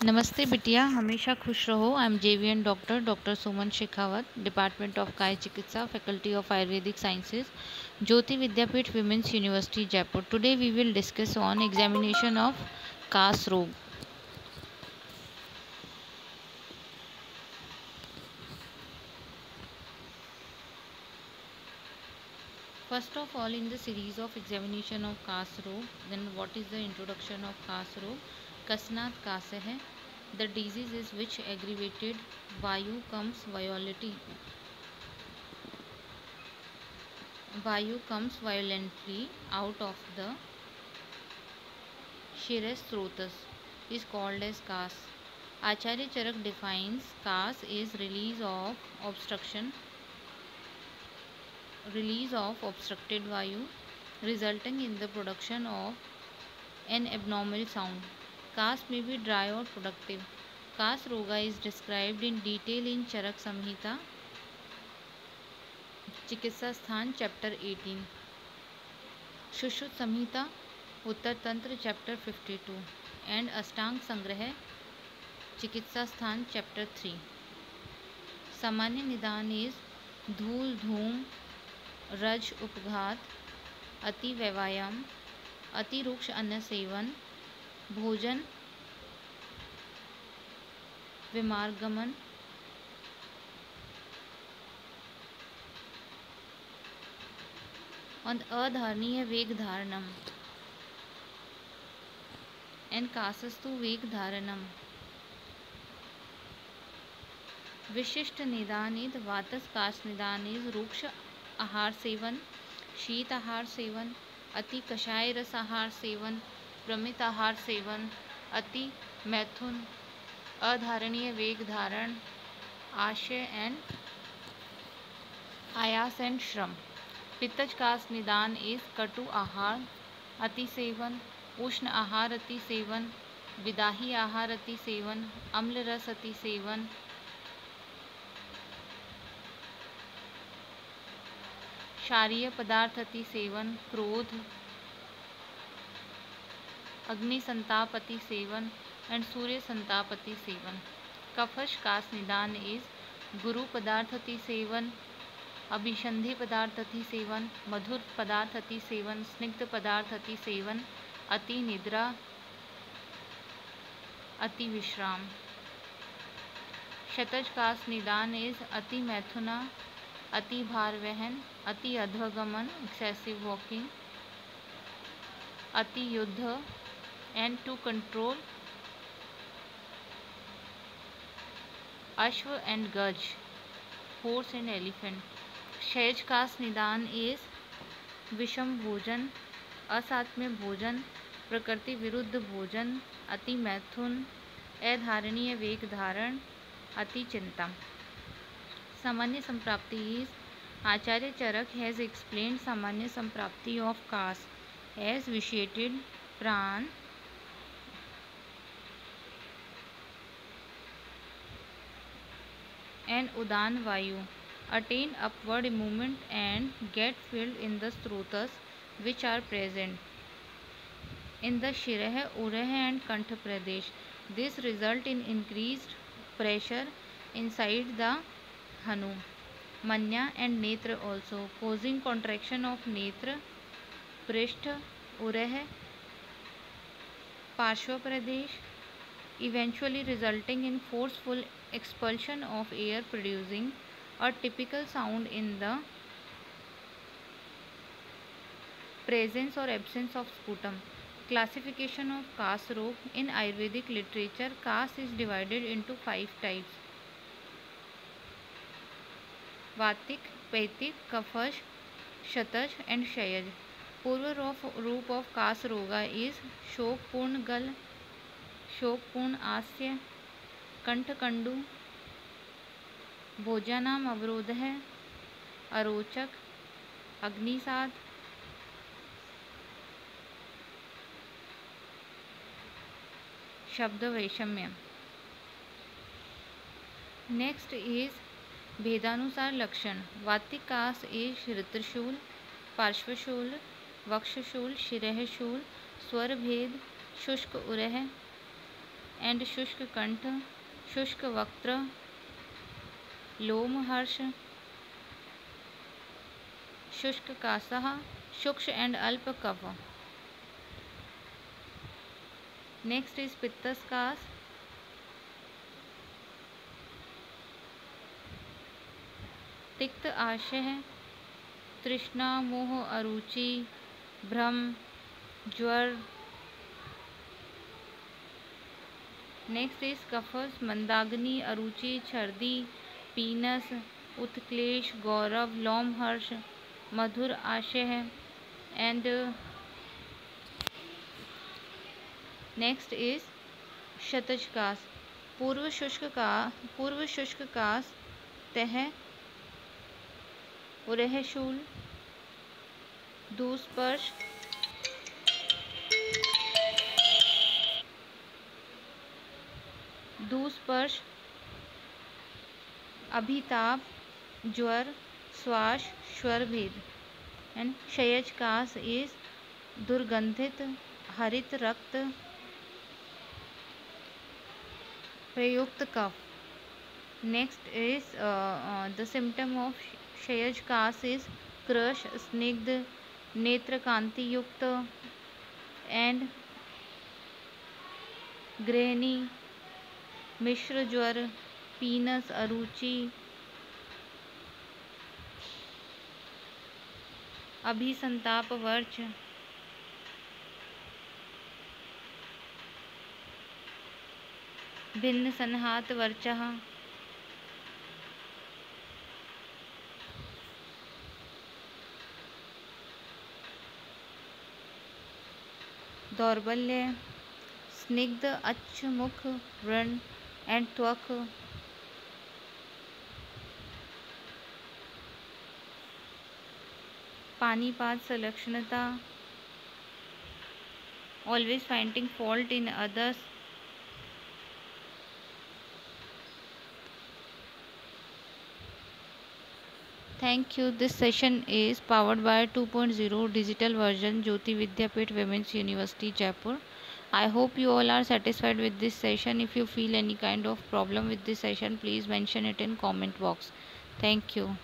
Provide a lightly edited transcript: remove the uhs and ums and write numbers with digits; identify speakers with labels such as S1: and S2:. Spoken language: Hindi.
S1: नमस्ते बिटिया, हमेशा खुश रहो। I am JVN doctor Suman Shekhawat, department of काय चिकित्सा, faculty of Ayurvedic sciences, Jyoti Vidyapeeth women's university Jaipur. Today we will discuss on examination of कास रोग। First of all, in the series of examination of Kas Rog, then what is the introduction of Kas Rog? Kasnath Kas hai. The disease is which aggravated Vayu comes violently out of the Shires Srotas is called as Kas. Acharya Charak defines Kas is release of obstructed Vayu resulting in the production of an abnormal sound. Kas may be dry or productive. Kas Roga is described in detail in Charak Samhita, चिकित्सा स्थान चैप्टर 18, सुश्रुत संहिता उत्तर तंत्र चैप्टर 52 एंड अष्टांग संग्रह चिकित्सा स्थान चैप्टर 3। सामान्य निदान इज धूल धूम रज उपघात अति व्यायाम अति रुक्ष अन्न सेवन भोजन विमार्गमन अधारणीय वेग धारणम एंड कासस्तु वेग धारणम। विशिष्ट निदान इद वातस कास निदान इज रुक्ष आहार सेवन शीत आहार सेवन अति कषाय रस आहार सेवन प्रमित आहार सेवन अति मैथुन अधारणीय वेग धारण आशय एंड आयास एंड श्रम। पित्तज कास निदान इज कटु आहार अति सेवन उष्ण आहार अति सेवन विदाही आहार अति सेवन अम्ल रस अति सेवन क्षारीय पदार्थ अति सेवन क्रोध अग्नि संताप अति सेवन एंड सूर्य संताप अति सेवन। कफश कास निदान इज गुरु पदार्थ अति सेवन अभिसंधि पदार्थ अति सेवन मधुर पदार्थ अति सेवन स्निग्ध पदार्थ अति सेवन अति निद्रा अति विश्राम। शतज कास निदान इज अति मैथुना अति भार वहन अति अध्वगमन एक्सेसिव वॉकिंग अति युद्ध एंड टू कंट्रोल अश्व एंड गज horse एंड एलिफेंट। क्षयज कास निदान इज विषम भोजन असात्म्य भोजन प्रकृति विरुद्ध भोजन अति मैथुन अधारणीय वेग धारण अति चिंता। सामान्य संप्राप्ति is Acharya Charak has explained सामान्य संप्राप्ति ऑफ कास एज विशिएटेड प्राण and udan vayu attain upward movement and get filled in the srotas which are present in the shirah urah and kantha pradesh. This result in increased pressure inside the hanu manya and netra also causing contraction of netra prishtha urah parshva pradesh eventually resulting in forceful expulsion of air producing a typical sound in the presence or absence of sputum. Classification of Kas Rog in Ayurvedic literature. Kas is divided into 5 types: Vatik, Paitik, Kafaj, Shataj and Shayaj. Purva roop of Kas Roga is Shokpurn Gal, शोकपूर्ण आस्य कंठकंडु भोजनाम अवरोध है अरोचक अग्निसाद शब्द वैषम्य। नेक्स्ट इज भेदानुसार लक्षण। वातिक कास इज ऋत्रशूल पार्श्वशूल वक्षशूल शिरःशूल स्वर भेद शुष्क उरह एंड शुष्क कंठ, शुष्क वक्त्र, लोमहर्ष, शुष्क कासः, शुष्क एंड अल्प कफ। नेक्स्ट इज पित्तस्कास, तिक्त आशय, तृष्णा, मोह, अरुचि, भ्रम, ज्वर। नेक्स्ट इज कफस, मंदाग्नि, अरुचि, छर्दी, पीनस, उत्क्लेश, गौरव, लोमहर्ष, मधुर आशय है। एंड नेक्स्ट इज शतजकास, पूर्व शुष्क कास, तह, उरहशूल, दुस्पर्श, अभिताप, ज्वर, श्वास, स्वर भेद। एंड क्षयजकास इज दुर्गंधित हरित रक्त प्रयुक्त कफ। Next is the symptom of क्षयजकास इज क्रश, स्निग्ध, नेत्र कांति युक्त एंड गृहिणी, मिश्र ज्वर, पीनस, अरुचि, अभिसंताप, वर्च। भिन्न संहात, वर्चः। दौर्बल्य, स्निग्ध अच्छ मुख, व्रण and त्वक। पानीपात, संलक्षणता, always finding fault in others. Thank you. This session is powered by 2.0 digital version, Jyoti Vidyapeeth Women's University, Jaipur. I hope you all are satisfied with this session. If you feel any kind of problem with this session, please mention it in comment box. Thank you.